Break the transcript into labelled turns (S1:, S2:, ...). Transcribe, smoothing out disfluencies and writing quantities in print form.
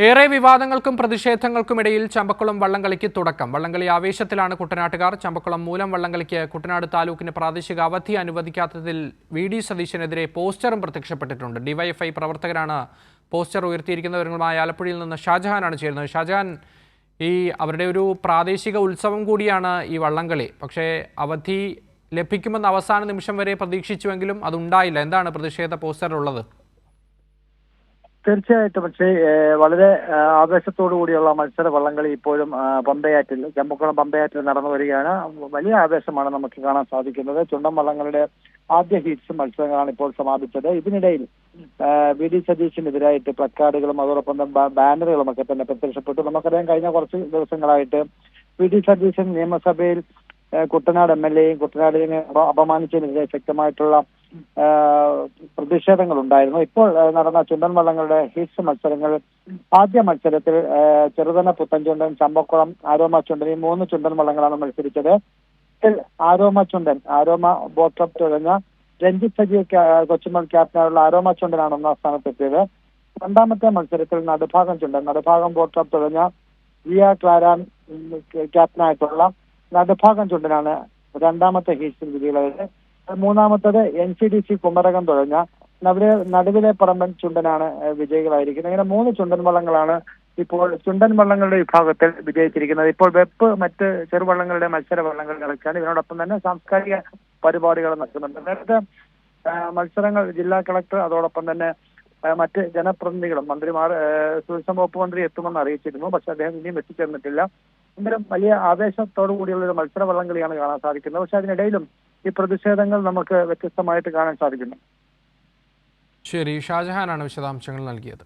S1: ഏറെ വിവാദങ്ങൾക്കും പ്രതിഷേധങ്ങൾക്കുമിടയിൽ ചമ്പക്കുളം വള്ളംകളിക്ക് തുടക്കം. വള്ളംകളി ആവേശത്തിലാണ് കുട്ടനാട്ടുകാർ. ചമ്പക്കുളം മൂലം വള്ളംകളിക്ക് കുട്ടനാട് താലൂക്കിന് പ്രാദേശിക അവധി അനുവദിക്കാത്തതിൽ വി.ഡി. സതീശനെതിരെ പോസ്റ്ററും പ്രത്യക്ഷപ്പെട്ടിട്ടുണ്ട്. ഡിവൈഎഫ്ഐ പ്രവർത്തകരാണ് പോസ്റ്റർ ഉയർത്തിയിരിക്കുന്നവരുമായി. ആലപ്പുഴയിൽ നിന്ന് ഷാജഹാനാണ് ചേരുന്നത്. ഷാജഹാൻ, അവരുടെ ഒരു പ്രാദേശിക ഉത്സവം കൂടിയാണ് ഈ വള്ളംകളി. പക്ഷേ അവധി ലഭിക്കുമെന്ന് അവസാന നിമിഷം വരെ പ്രതീക്ഷിച്ചുവെങ്കിലും അതുണ്ടായില്ല. എന്താണ് പ്രതിഷേധ പോസ്റ്ററിലുള്ളത്?
S2: തീർച്ചയായിട്ടും. പക്ഷേ വളരെ ആവേശത്തോടു കൂടിയുള്ള മത്സര വള്ളംകളി ഇപ്പോഴും പമ്പയാറ്റിൽ, ചമ്പക്കുളം പമ്പയാറ്റിൽ നടന്നു വരികയാണ്. വലിയ ആവേശമാണ് നമുക്ക് കാണാൻ സാധിക്കുന്നത്. ചുണ്ടൻ വള്ളങ്ങളുടെ ആദ്യ ഹീറ്റ്സ് മത്സരങ്ങളാണ് ഇപ്പോൾ സമാപിച്ചത്. ഇതിനിടയിൽ വി.ഡി. സതീശനെതിരായിട്ട് പ്ലക്കാർഡുകളും അതോടൊപ്പം ബാനറുകളും ഒക്കെ തന്നെ പ്രത്യക്ഷപ്പെട്ടു. നമുക്കറിയാം, കഴിഞ്ഞ കുറച്ച് ദിവസങ്ങളായിട്ട് വി.ഡി. സതീശൻ നിയമസഭയിൽ കുട്ടനാട് എം.എൽ.എയും കുട്ടനാടിനെ അപമാനിച്ചതിനെതിരെ ശക്തമായിട്ടുള്ള പ്രതിഷേധങ്ങൾ ഉണ്ടായിരുന്നു. ഇപ്പോൾ നടന്ന ചുണ്ടൻ വള്ളങ്ങളുടെ ഹീറ്റ്സ് മത്സരങ്ങൾ, ആദ്യ മത്സരത്തിൽ ചെറുതന പുത്തൻചുണ്ടൻ, ചമ്പക്കുളം, ആരോമ ചുണ്ടൻ, ഈ 3 ചുണ്ടൻ വള്ളങ്ങളാണ് മത്സരിച്ചത്. ആരോമ ബോട്ട് ക്ലബ് തുടങ്ങ രഞ്ജിത്ത് സജീവ് കൊച്ചുമൽ ക്യാപ്റ്റനായുള്ള ആരോമ ചുണ്ടനാണ് 1ാം സ്ഥാനത്തെത്തിയത്. രണ്ടാമത്തെ മത്സരത്തിൽ നടുഭാഗം ബോട്ട് ക്ലബ് തുടങ്ങ ജിയ ക്ലാരാൻ ക്യാപ്റ്റനായിട്ടുള്ള നടുഭാഗം ചുണ്ടനാണ് 2ാമത്തെ ഹീറ്റ്സിൽ വിജയികളായത്. മൂന്നാമത്തത് NCDC കുമരകം തുഴഞ്ഞ നടുവിലെ പറമ്പൻ ചുണ്ടനാണ് വിജയികളായിരിക്കുന്നത്. ഇങ്ങനെ 3 ചുണ്ടൻ വള്ളങ്ങളാണ് ഇപ്പോൾ ചുണ്ടൻ വള്ളങ്ങളുടെ വിഭാഗത്തിൽ വിജയിച്ചിരിക്കുന്നത്. ഇപ്പോൾ വെപ്പ് മറ്റ് ചെറുവള്ളങ്ങളുടെ മത്സര വള്ളങ്ങൾ കളിച്ചാണ്. ഇതിനോടൊപ്പം തന്നെ സാംസ്കാരിക പരിപാടികൾ നടക്കുന്നുണ്ട്. നേരത്തെ മത്സരങ്ങൾ ജില്ലാ കളക്ടർ അതോടൊപ്പം തന്നെ മറ്റ് ജനപ്രതിനിധികളും മന്ത്രിമാർ, ടൂറിസം വകുപ്പ് മന്ത്രി എത്തുമെന്ന് അറിയിച്ചിരുന്നു. പക്ഷെ അദ്ദേഹം ഇനിയും എത്തിച്ചേർന്നിട്ടില്ല. എന്തായാലും വലിയ ആവേശത്തോടു കൂടിയുള്ള ഒരു മത്സര വള്ളംകളിയാണ് കാണാൻ സാധിക്കുന്നത്. പക്ഷെ അതിനിടയിലും ഈ പ്രതിഷേധങ്ങൾ നമുക്ക് വ്യത്യസ്തമായിട്ട് കാണാൻ സാധിക്കുന്നു.
S1: ശരി, ഷാജഹാനാണ് വിശദാംശങ്ങൾ നൽകിയത്.